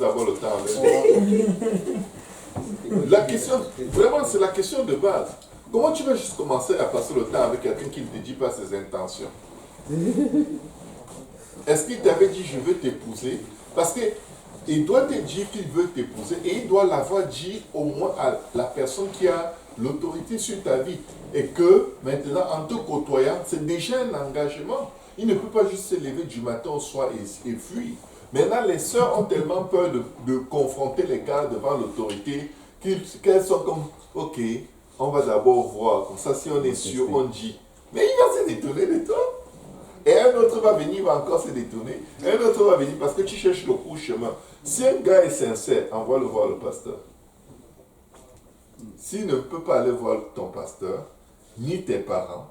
d'avoir le temps avec vous. La question, vraiment, c'est la question de base. Comment tu vas juste commencer à passer le temps avec quelqu'un qui ne te dit pas ses intentions? Est-ce qu'il t'avait dit je veux t'épouser? Parce qu'il doit te dire qu'il veut t'épouser et il doit l'avoir dit au moins à la personne qui a l'autorité sur ta vie. Et que maintenant, en te côtoyant, c'est déjà un engagement. Il ne peut pas juste se lever du matin au soir et fuir. Maintenant, les sœurs ont tellement peur de confronter les gars devant l'autorité qu'elles sont comme, ok, on va d'abord voir. Comme ça, si on est sûr, on dit. Mais il va se détourner de toi. Et un autre va venir, il va encore se détourner. Un autre va venir parce que tu cherches le court chemin. Si un gars est sincère, envoie-le voir le pasteur. S'il ne peut pas aller voir ton pasteur, ni tes parents,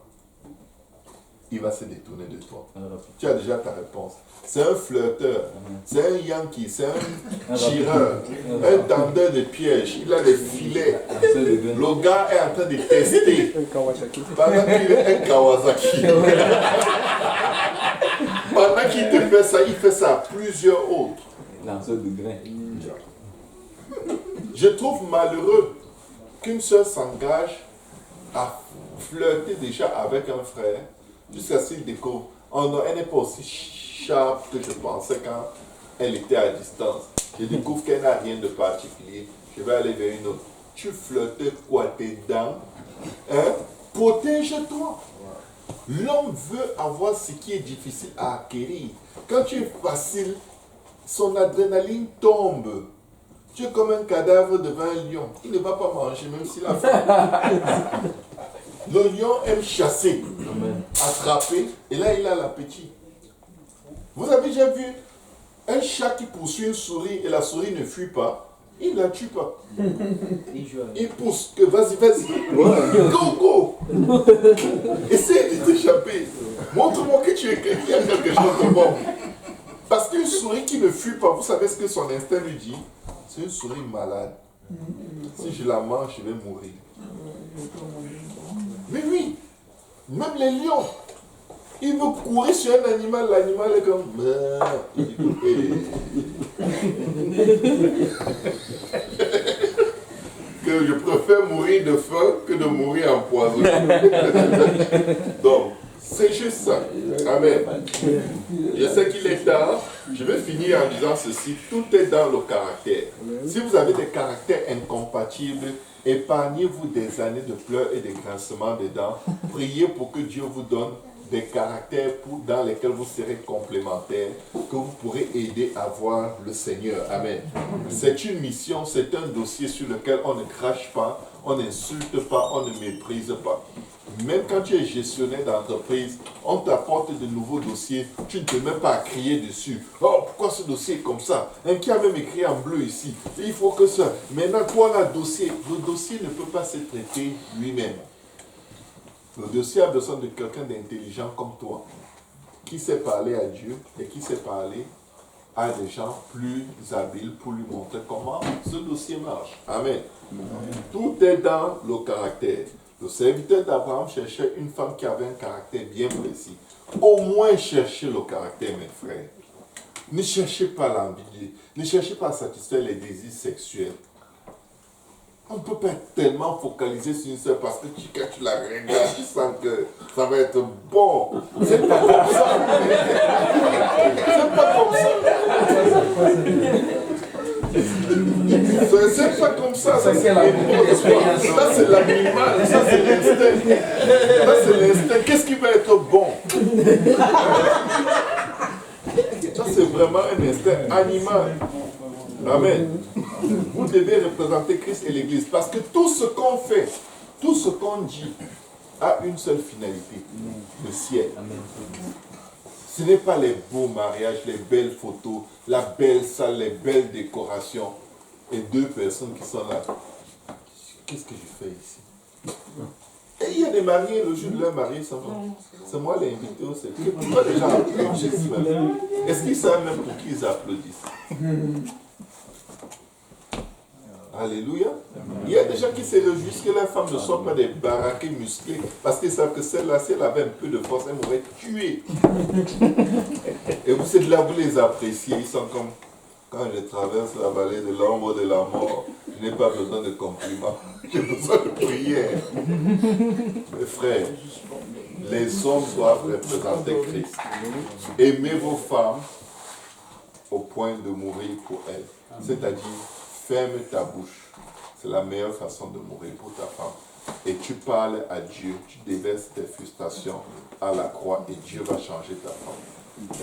il va se détourner de toi. Tu as déjà ta réponse. C'est un flirteur, c'est un yankee, c'est un tireur, un tendeur de pièges. Il a des filets. Le gars est en train de tester. Pendant qu'il est un Kawasaki. Pendant qu'il te fait ça, il fait ça à plusieurs autres. Lanceur de grains. Je trouve malheureux qu'une sœur s'engage à flirter déjà avec un frère jusqu'à ce qu'il découvre. Oh non, elle n'est pas aussi sharp que je pensais quand elle était à distance. Je découvre qu'elle n'a rien de particulier. Je vais aller vers une autre. Tu flirtes quoi, tes dents? Hein? Protège-toi. L'homme veut avoir ce qui est difficile à acquérir. Quand tu es facile, son adrénaline tombe. Tu es comme un cadavre devant un lion. Il ne va pas manger, même s'il a faim. Le lion aime chasser, attraper, et là il a l'appétit. Vous avez déjà vu un chat qui poursuit une souris et la souris ne fuit pas? Il ne la tue pas. Il pousse, que vas-y, go, go. Essaye de t'échapper. Montre-moi que tu es qu'il y a quelque chose de bon. Parce qu'une souris qui ne fuit pas, vous savez ce que son instinct lui dit? C'est une souris malade. Si je la mange, je vais mourir. Mais oui, même les lions, ils veulent courir sur un animal, l'animal est comme... Il dit, que je préfère mourir de faim que de mourir empoisonné. Donc, c'est juste ça. Amen. Je sais qu'il est tard. Je vais finir en disant ceci. Tout est dans le caractère. Si vous avez des caractères incompatibles, épargnez-vous des années de pleurs et de grincements de dents. Priez pour que Dieu vous donne des caractères dans lesquels vous serez complémentaires, que vous pourrez aider à voir le Seigneur. Amen. C'est une mission, c'est un dossier sur lequel on ne crache pas, on n'insulte pas, on ne méprise pas. Même quand tu es gestionnaire d'entreprise, on t'apporte de nouveaux dossiers, tu ne te mets pas à crier dessus. Oh, pourquoi ce dossier est comme ça? Qui a même écrit en bleu ici? Il faut que ça. Maintenant, toi, le dossier ne peut pas se traiter lui-même. Le dossier a besoin de quelqu'un d'intelligent comme toi, qui sait parler à Dieu et qui sait parler à des gens plus habiles pour lui montrer comment ce dossier marche. Amen. Tout est dans le caractère. Le serviteur d'Abraham cherchait une femme qui avait un caractère bien précis. Au moins cherchez le caractère, mes frères. Ne cherchez pas l'envie, ne cherchez pas à satisfaire les désirs sexuels. On ne peut pas être tellement focalisé sur une seule parce que quand tu la regardes, tu sens que ça va être bon. C'est pas comme ça. C'est pas comme ça. C'est pas comme ça. Ça c'est l'animal, ça c'est l'instinct. Ça c'est l'instinct. Qu'est-ce qui va être bon? Ça c'est vraiment un instinct animal. Amen. Vous devez représenter Christ et l'Église parce que tout ce qu'on fait, tout ce qu'on dit a une seule finalité, le ciel. Ce n'est pas les beaux mariages, les belles photos, la belle salle, les belles décorations et deux personnes qui sont là. Qu'est-ce que je fais ici? Et il y a des mariés, le jour de leur mariage, c'est moi l'invité au secret. Pourquoi les gens applaudissent même? Est-ce qu'ils savent même pour qui ils applaudissent? Alléluia. Il y a des gens qui se réjouissent que la femme ne soit pas des baraqués musclés parce qu'ils savent que celle-là, si elle avait un peu de force, elle m'aurait tué. Et vous êtes là, vous les appréciez, ils sont comme... Quand je traverse la vallée de l'ombre de la mort, je n'ai pas besoin de compliments, j'ai besoin de prière. Mes frères, les hommes doivent représenter Christ. Aimez vos femmes au point de mourir pour elles. C'est-à-dire, ferme ta bouche. C'est la meilleure façon de mourir pour ta femme. Et tu parles à Dieu, tu déverses tes frustrations à la croix et Dieu va changer ta femme.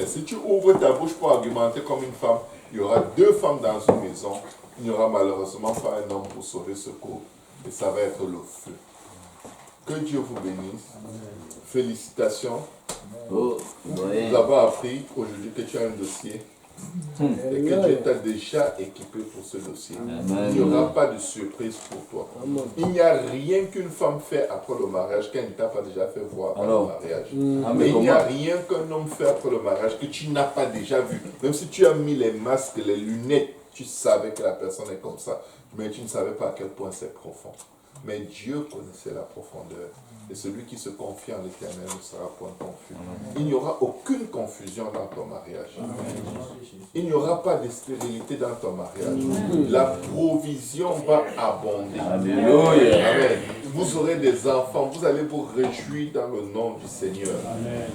Et si tu ouvres ta bouche pour argumenter comme une femme, il y aura 2 femmes dans une maison, il n'y aura malheureusement pas un homme pour sauver ce couple. Et ça va être le feu. Que Dieu vous bénisse. Félicitations. Nous avons appris aujourd'hui que tu as un dossier. Et que Dieu t'a déjà équipé pour ce dossier. Il n'y aura pas de surprise pour toi. Il n'y a rien qu'une femme fait après le mariage qu'elle ne t'a pas déjà fait voir après le mariage. Mais il n'y a rien qu'un homme fait après le mariage que tu n'as pas déjà vu. Même si tu as mis les masques, les lunettes, tu savais que la personne est comme ça. Mais tu ne savais pas à quel point c'est profond. Mais Dieu connaissait la profondeur. Et celui qui se confie en l'Éternel ne sera point confus. Il n'y aura aucune confusion dans ton mariage. Il n'y aura pas de stérilité dans ton mariage. La provision va abonder. Alléluia. Amen. Vous aurez des enfants. Vous allez vous réjouir dans le nom du Seigneur.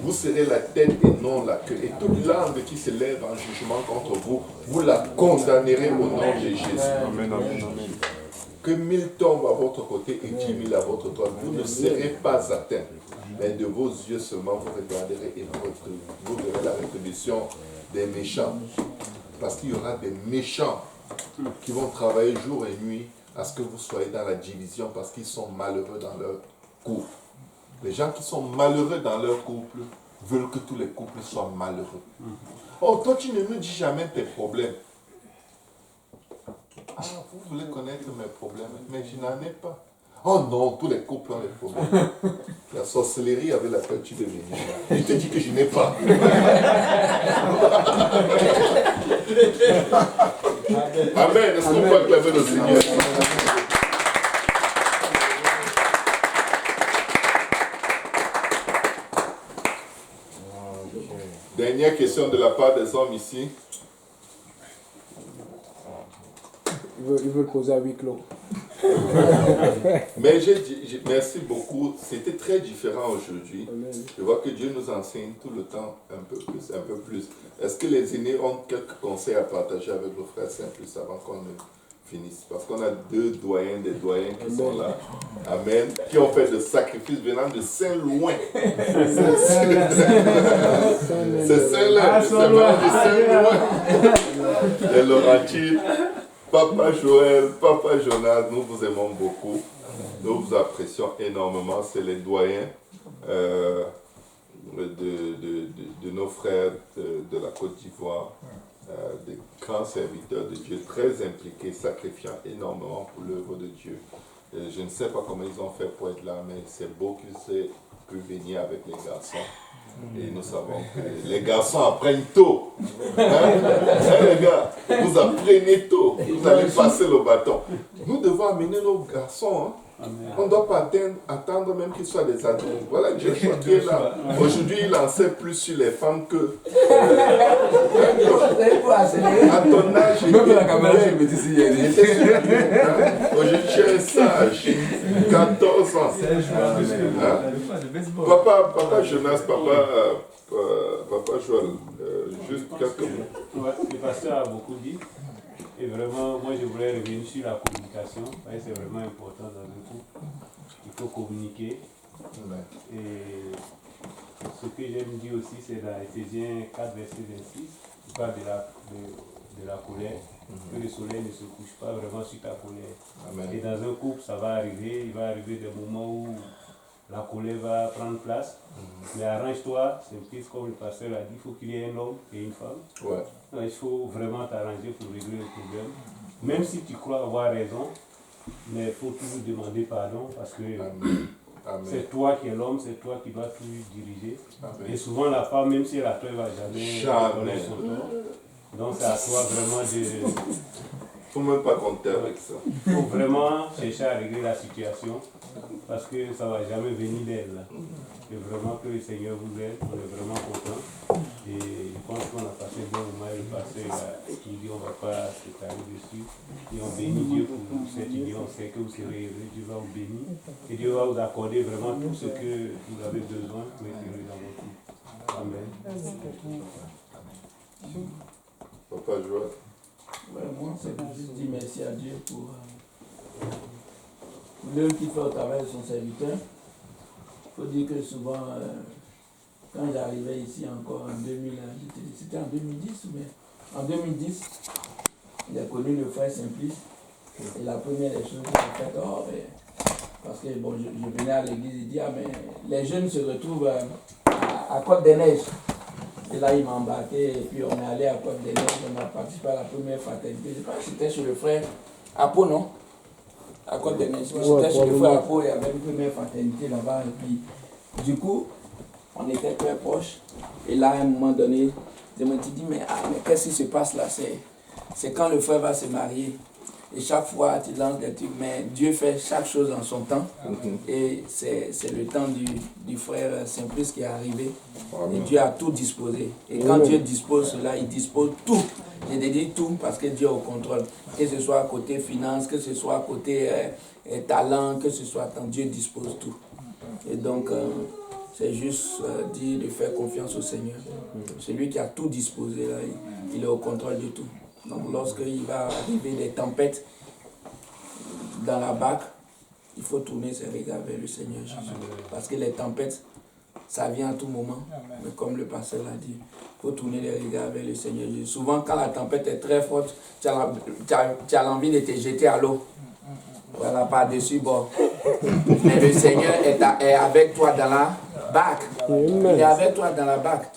Vous serez la tête et non la queue. Et toute langue qui se lève en jugement contre vous, vous la condamnerez au nom de Jésus. Amen. Amen. Amen. Que 1000 tombent à votre côté et 10 000 à votre droite. Vous ne serez pas atteints. Mais de vos yeux seulement vous regarderez et vous verrez la rétribution des méchants. Parce qu'il y aura des méchants qui vont travailler jour et nuit à ce que vous soyez dans la division parce qu'ils sont malheureux dans leur couple. Les gens qui sont malheureux dans leur couple veulent que tous les couples soient malheureux. Oh, toi tu ne me dis jamais tes problèmes. Ah, vous voulez connaître mes problèmes, mais je n'en ai pas. Oh non, tous les couples ont des problèmes. La sorcellerie avait la peinture de venir. Je te dis que je n'ai pas. Amen. Est-ce qu'on peut acclamer le Seigneur? Dernière question de la part des hommes ici. Ils veulent poser à huis clos. Mais merci beaucoup. C'était très différent aujourd'hui. Je vois que Dieu nous enseigne tout le temps un peu plus, un peu plus. Est-ce que les aînés ont quelques conseils à partager avec vos frères simples avant qu'on ne finisse? Parce qu'on a des doyens qui sont là. Amen. Qui ont fait des sacrifices venant de Saint-Loin. C'est Saint-Loin. C'est venant de Saint-Loin. Les Laurentides. Papa Joël, Papa Jonas, nous vous aimons beaucoup. Nous vous apprécions énormément. C'est les doyens de nos frères de la Côte d'Ivoire, des grands serviteurs de Dieu, très impliqués, sacrifiant énormément pour l'œuvre de Dieu. Je ne sais pas comment ils ont fait pour être là, mais c'est beau qu'ils aient pu venir avec les garçons. Et nous savons que les garçons apprennent tôt. Hein, les gars, vous apprenez tôt. Vous allez passer le bâton. Nous devons amener nos garçons. Hein. On ne doit pas attendre même qu'ils soient des adultes. Voilà Joshua qui est là. Aujourd'hui, il en sait plus sur les femmes que... à ton âge, aujourd'hui, tu es un sage. 14 ans. Hein? Papa Jonas, Papa Joël, juste quelques mots. Ouais, le pasteur a beaucoup dit. Et vraiment, moi je voudrais revenir sur la communication. C'est vraiment important dans un couple. Il faut communiquer. Et ce que j'aime dire aussi, c'est dans Ephésiens 4, verset 26. Il parle de la colère. Que le soleil ne se couche pas vraiment sur ta colère. Amen. Et dans un couple, ça va arriver. Il va arriver des moments où la colère va prendre place. Mais arrange-toi, c'est un peu comme le pasteur a dit, il faut qu'il y ait un homme et une femme. Ouais. Il faut vraiment t'arranger pour régler le problème. Même si tu crois avoir raison, mais il faut toujours demander pardon parce que c'est toi qui es l'homme, c'est toi qui dois tout diriger. Amen. Et souvent la femme, même si elle a tort, elle ne va jamais donner son tort. Donc c'est à toi vraiment de... Il ne faut même pas compter avec ça. Il faut vraiment chercher à régler la situation parce que ça ne va jamais venir d'elle. Et vraiment que le Seigneur vous aide, on est vraiment content. Et je pense qu'on a passé un bon moment et le pasteur il dit on ne va pas s'étaler dessus. Et on bénit Dieu pour cette idée, on sait que vous serez heureux, Dieu va vous bénir. Et Dieu va vous accorder vraiment tout ce que vous avez besoin pour être heureux dans votre vie. Amen. Papa Joël. Ouais, moi, c'est juste dire merci à Dieu pour l'œuvre qu'il fait au travail de son serviteur. Il faut dire que souvent, quand j'arrivais ici encore en 2000, c'était en 2010, mais en 2010, j'ai connu le frère Simplice. Et la première des choses que j'ai faites, parce que bon, je venais à l'église, il dit, ah mais les jeunes se retrouvent à Côte-des-Neiges. Et là, il m'a embarqué, et puis on est allé à Côte-des-Neiges, on a participé à la première fraternité. Je pense que c'était chez le frère Apo, non? À Côte-des-Neiges. C'était chez le frère Apo, il y avait une première fraternité là-bas. Et puis, du coup, on était très proches. Et là, à un moment donné, je me suis dit, mais qu'est-ce qui se passe là? C'est quand le frère va se marier. Et chaque fois, tu lances des trucs, mais Dieu fait chaque chose en son temps. Et c'est le temps du frère Simplice qui est arrivé. Et Dieu a tout disposé. Et quand Dieu dispose cela, il dispose tout. Je dit tout parce que Dieu est au contrôle. Que ce soit côté finance, que ce soit côté talent, que ce soit tant, Dieu dispose tout. Et donc, c'est juste dire de faire confiance au Seigneur. C'est lui qui a tout disposé, là, il est au contrôle de tout. Donc lorsqu'il va arriver des tempêtes dans la barque, il faut tourner ses regards vers le Seigneur Jésus. Parce que les tempêtes, ça vient à tout moment. Mais comme le pasteur l'a dit, il faut tourner les regards vers le Seigneur Jésus. Souvent quand la tempête est très forte, tu as l'envie de te jeter à l'eau. Voilà, par-dessus bord. Mais le Seigneur est avec toi dans la barque. Il est avec toi dans la barque.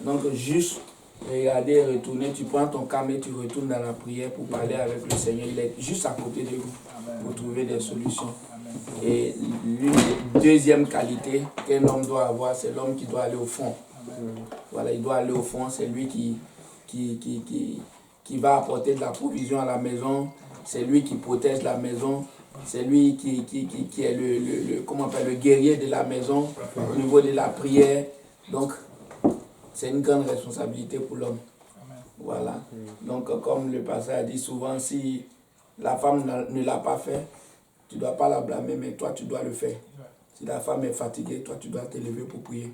Donc juste regardez, retournez, tu prends ton calme et tu retournes dans la prière pour parler avec le Seigneur. Il est juste à côté de vous pour trouver des solutions. Et l'une des deuxièmes qualités qu'un homme doit avoir, c'est l'homme qui doit aller au fond. Voilà, il doit aller au fond, c'est lui qui va apporter de la provision à la maison, c'est lui qui protège la maison, c'est lui qui est le guerrier de la maison au niveau de la prière. Donc, c'est une grande responsabilité pour l'homme. Voilà. Donc, comme le pasteur a dit souvent, si la femme ne l'a pas fait, tu ne dois pas la blâmer, mais toi, tu dois le faire. Si la femme est fatiguée, toi, tu dois te lever pour prier.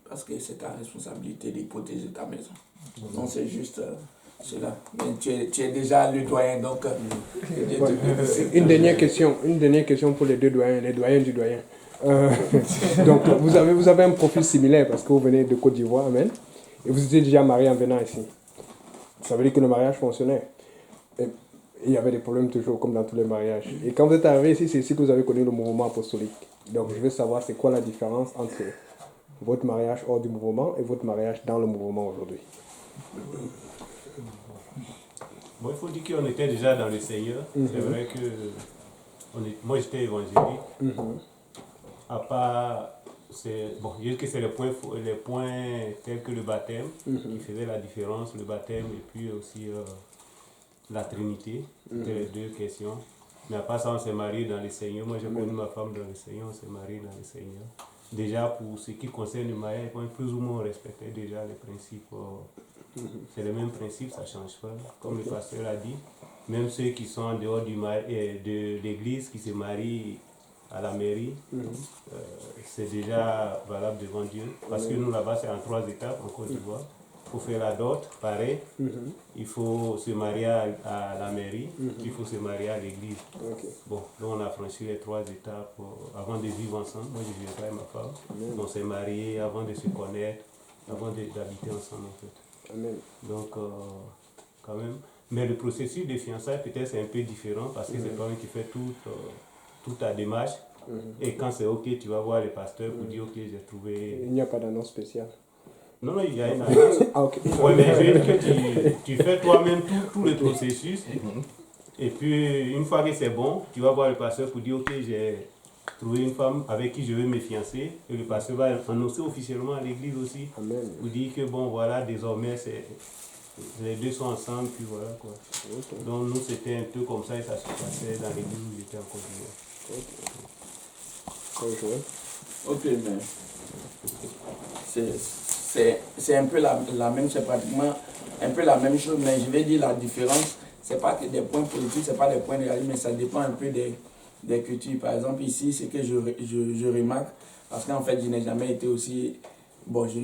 Parce que c'est ta responsabilité de protéger ta maison. Donc, c'est juste cela. Mais tu es déjà le doyen, donc... Une dernière question pour les doyens du doyen. Donc, vous avez un profil similaire parce que vous venez de Côte d'Ivoire, amen. Et vous étiez déjà marié en venant ici. Ça veut dire que le mariage fonctionnait. Et il y avait des problèmes toujours, comme dans tous les mariages. Et quand vous êtes arrivé ici, c'est ici que vous avez connu le mouvement apostolique. Donc, je veux savoir c'est quoi la différence entre votre mariage hors du mouvement et votre mariage dans le mouvement aujourd'hui. Bon, il faut dire qu'on était déjà dans le Seigneur. C'est vrai que moi j'étais évangélique. À part, je dis que c'est les points tels que le baptême qui faisaient la différence, le baptême et puis aussi la Trinité. C'était les deux questions. Mais à part ça, on s'est marié dans le Seigneur. Moi j'ai connu ma femme dans le Seigneur, on s'est marié dans le Seigneur. Déjà pour ce qui concerne le mariage, plus ou moins on respectait déjà les principes. C'est le même principe, ça ne change pas. Comme le pasteur a dit, même ceux qui sont en dehors de l'église, qui se marient à la mairie, c'est déjà valable devant Dieu. Parce que nous là-bas, c'est en 3 étapes en Côte d'Ivoire. Il faut faire la dot, pareil. Il faut se marier à la mairie, il faut se marier à l'église. Bon, donc on a franchi les 3 étapes avant de vivre ensemble. Moi, je ne vivais pas avec ma femme. On s'est mariés avant de se connaître, avant d'habiter ensemble en fait. Amen. Donc, quand même. Mais le processus de fiançailles, peut-être, c'est un peu différent parce que c'est toi-même qui fais toute ta démarche. Et quand c'est OK, tu vas voir le pasteur pour dire OK, j'ai trouvé. Il n'y a pas d'annonce spéciale. Non, il y a une annonce. Oui, mais je veux dire que tu fais toi-même tout le processus. Et puis, une fois que c'est bon, tu vas voir le pasteur pour dire OK, j'ai trouvé une femme avec qui je veux me fiancer. Et le pasteur va annoncer officiellement à l'église aussi. Amen. Pour dire que bon, voilà, désormais, les deux sont ensemble, puis voilà quoi. Donc, nous, c'était un peu comme ça et ça se passait dans l'église où j'étais en Côte d'Ivoire. Ok, mais c'est un peu la même, c'est pratiquement un peu la même chose, mais je vais dire la différence, c'est pas que des points politiques, c'est pas des points négatifs, mais ça dépend un peu des cultures. Par exemple, ici, ce que je remarque, parce qu'en fait, je n'ai jamais été aussi... Bon, je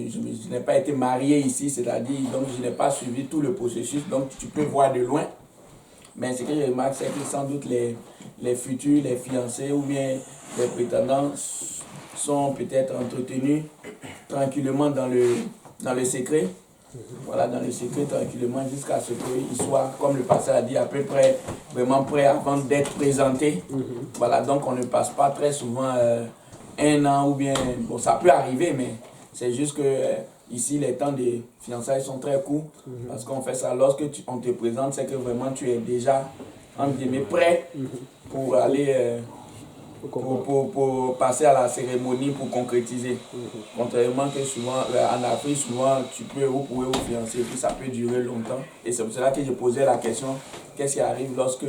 n'ai pas été marié ici, c'est-à-dire, donc je n'ai pas suivi tout le processus, donc tu peux voir de loin. Mais ce que je remarque, c'est que sans doute les futurs, les fiancés ou bien les prétendants sont peut-être entretenus tranquillement dans le secret. Voilà, dans le secret tranquillement jusqu'à ce qu'ils soient, comme le pasteur a dit, à peu près vraiment prêts avant d'être présentés. Voilà, donc on ne passe pas très souvent un an ou bien, bon ça peut arriver, mais c'est juste que ici les temps de fiançailles sont très courts parce qu'on fait ça lorsque on te présente, c'est que vraiment tu es déjà entre guillemets prêt pour aller pour passer à la cérémonie pour concrétiser. Contrairement que souvent en Afrique, souvent vous pouvez vous fiancer et puis ça peut durer longtemps. Et c'est pour cela que je posais la question, qu'est-ce qui arrive lorsque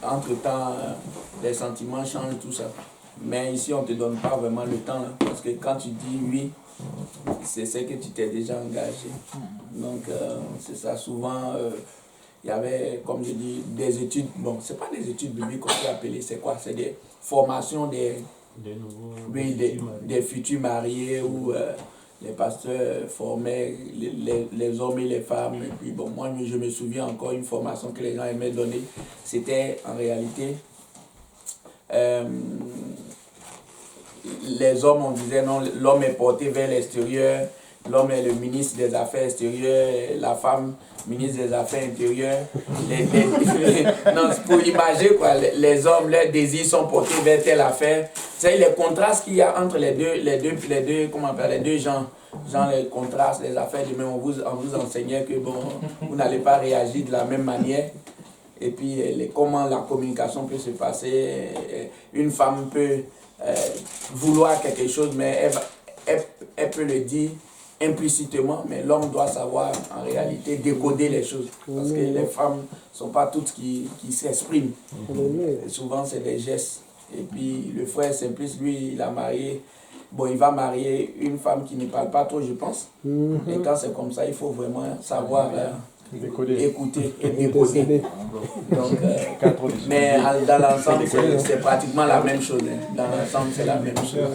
entre-temps les sentiments changent, tout ça. Mais ici on ne te donne pas vraiment le temps, hein, parce que quand tu dis oui, c'est que tu t'es déjà engagé. Donc c'est ça, souvent il y avait, comme je dis, des études, bon c'est pas des études bibliques qu'on peut appeler, c'est quoi? C'est des formations des futurs mariés où les pasteurs formaient les hommes et les femmes. Et puis bon, moi je me souviens encore une formation que les gens aimaient donner, c'était en réalité les hommes, on disait non, l'homme est porté vers l'extérieur, l'homme est le ministre des Affaires extérieures, la femme, ministre des Affaires intérieures. Non, pour imaginer quoi, les hommes, leurs désirs sont portés vers telle affaire. C'est les contrastes qu'il y a entre les deux, comment on appelle, les deux genres. Genre les contrastes, les affaires de même, on vous enseignait que bon, vous n'allez pas réagir de la même manière. Et puis comment la communication peut se passer. Une femme peut vouloir quelque chose, mais elle peut le dire implicitement, mais l'homme doit savoir en réalité décoder les choses. Parce que les femmes ne sont pas toutes qui s'expriment. Souvent, c'est des gestes. Et puis, le frère Simplice, lui, il a marié. Bon, il va marier une femme qui ne parle pas trop, je pense. Et quand c'est comme ça, il faut vraiment savoir écouter et décoder. Donc, mais dans l'ensemble, c'est pratiquement la même chose. Hein. Dans l'ensemble, c'est la même chose.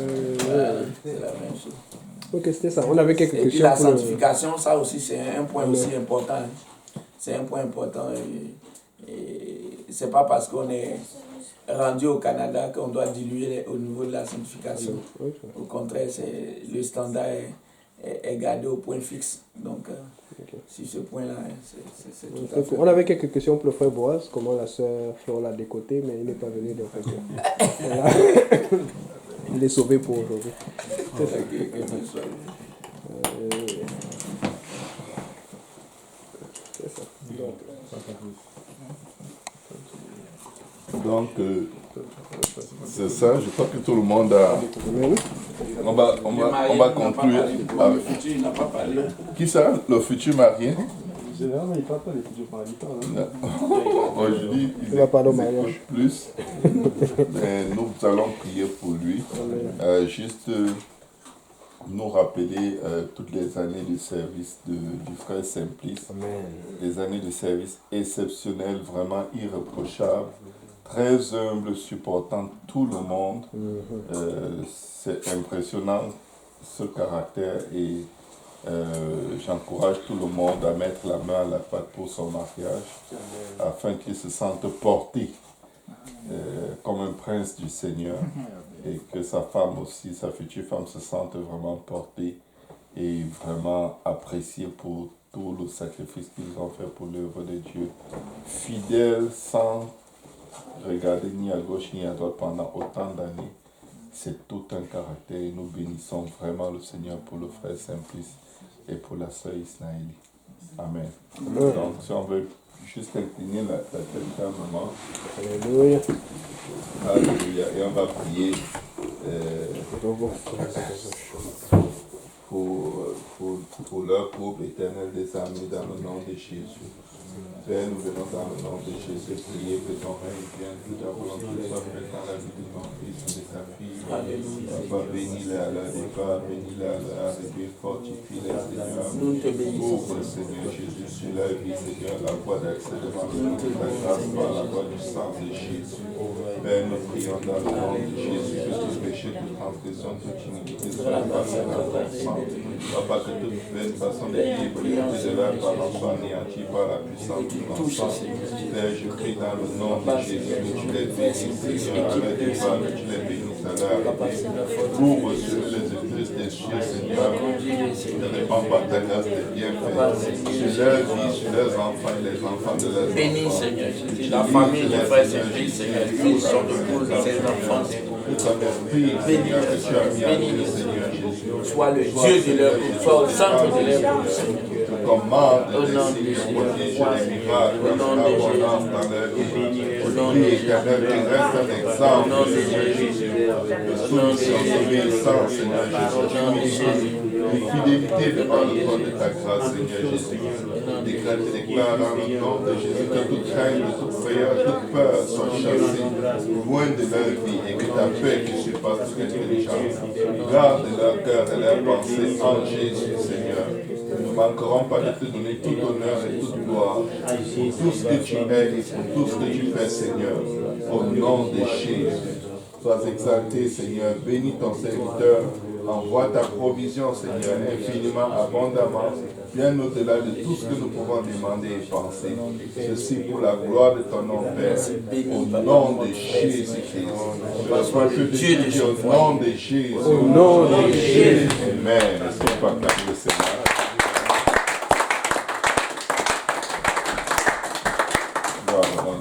C'est la même chose. Ok, c'était ça. On avait quelques questions. Et puis la sanctification, ça aussi, c'est un point aussi important. C'est un point important. Et c'est pas parce qu'on est rendu au Canada qu'on doit diluer au niveau de la sanctification. Au contraire, le standard est gardé au point fixe. Donc, sur ce point-là, c'est tout à fait. On avait quelques questions pour le frère Boaz, comment la sœur Flore l'a décoté, mais il n'est pas venu. Donc, voilà. Il est sauvé pour aujourd'hui. C'est ça. C'est ça. Donc, c'est ça, je crois que tout le monde a... On va conclure. Il n'a pas parlé. Qui ça? Le futur marié? Généralement, il ne parle pas des futurs maritaux. Aujourd'hui, il va parler au mariage. Plus. Mais nous allons prier pour lui. Juste nous rappeler toutes les années de service du frère Simplice. Des années de service exceptionnelles, vraiment irréprochables. Très humble, supportant tout le monde. C'est impressionnant ce caractère et j'encourage tout le monde à mettre la main à la pâte pour son mariage afin qu'il se sente porté comme un prince du Seigneur et que sa femme aussi, sa future femme se sente vraiment portée et vraiment appréciée pour tout le sacrifice qu'ils ont fait pour l'œuvre de Dieu. Fidèle sans regarder ni à gauche ni à droite pendant autant d'années, c'est tout un caractère et nous bénissons vraiment le Seigneur pour le frère Simplice et pour la sœur Isnaëli. Amen. Donc si on veut juste incliner la tête calmement. Alléluia. Alléluia. Et on va prier pour leur couple éternel des armées dans le nom de Jésus. Père, nous venons dans le nom de Jésus prier que ton règne vienne, que ta volonté soit faite dans la vie de ton fils et de sa fille. Papa, bénis-les à leur départ, bénis-les à leur arrivée, fortifie-les, Seigneur. Ouvre, Seigneur Jésus, sur leur vie, Seigneur, la voie d'accès devant le trône de ta grâce par la voie du sang de Jésus. Père, nous prions dans le nom de Jésus que tout péché, toute transgression, toute iniquité soit effacée dans ton sang. Papa, que toute pleine façon de vivre, de leur parents soit anéantie par la puissance de ton sang. Père, je prie dans le nom de Jésus que tu les bénisses, Seigneur, à leur départ, que tu les bénisses à leur arrivée. Ouvre sur eux les écluses des cieux, Seigneur. Ne répands pas ta grâce de bienfaits sur leur vie, sur leurs enfants et les enfants de leurs enfants. Bénis, Seigneur Jésus, la famille de frères et filles, Seigneur, ils sont de tous ces enfants. Ton esprit, Seigneur, que tu as mis en eux, Seigneur Jésus. Sois le Dieu de leur vie, sois au centre de leur vie, Seigneur. Commande des signes, prodiges et des miracles, l'abondance dans leur vie. Prie éternel, qui reste un exemple de soumission, d'obéissance, Seigneur Jésus, de fidélité devant le trône de ta grâce, Seigneur Jésus. Déclare dans le nom de Jésus que toute crainte, toute frayeur, toute peur soit chassée loin de leur vie et que ta paix qui surpasse toute intelligence garde leur cœur et leurs pensées en Jésus, Seigneur. Nous ne manquerons pas de te donner tout honneur et toute gloire pour tout ce que tu es et pour tout ce que tu fais, Seigneur. Au nom de Jésus. Sois exalté, Seigneur. Bénis ton serviteur. Envoie ta provision, Seigneur, infiniment, abondamment, bien au-delà de tout ce que nous pouvons demander et penser. Ceci pour la gloire de ton nom, Père. Au nom de Jésus-Christ. Au nom de Jésus. Au nom de Jésus. Amen. Est-ce qu'on peut acclamer le Seigneur?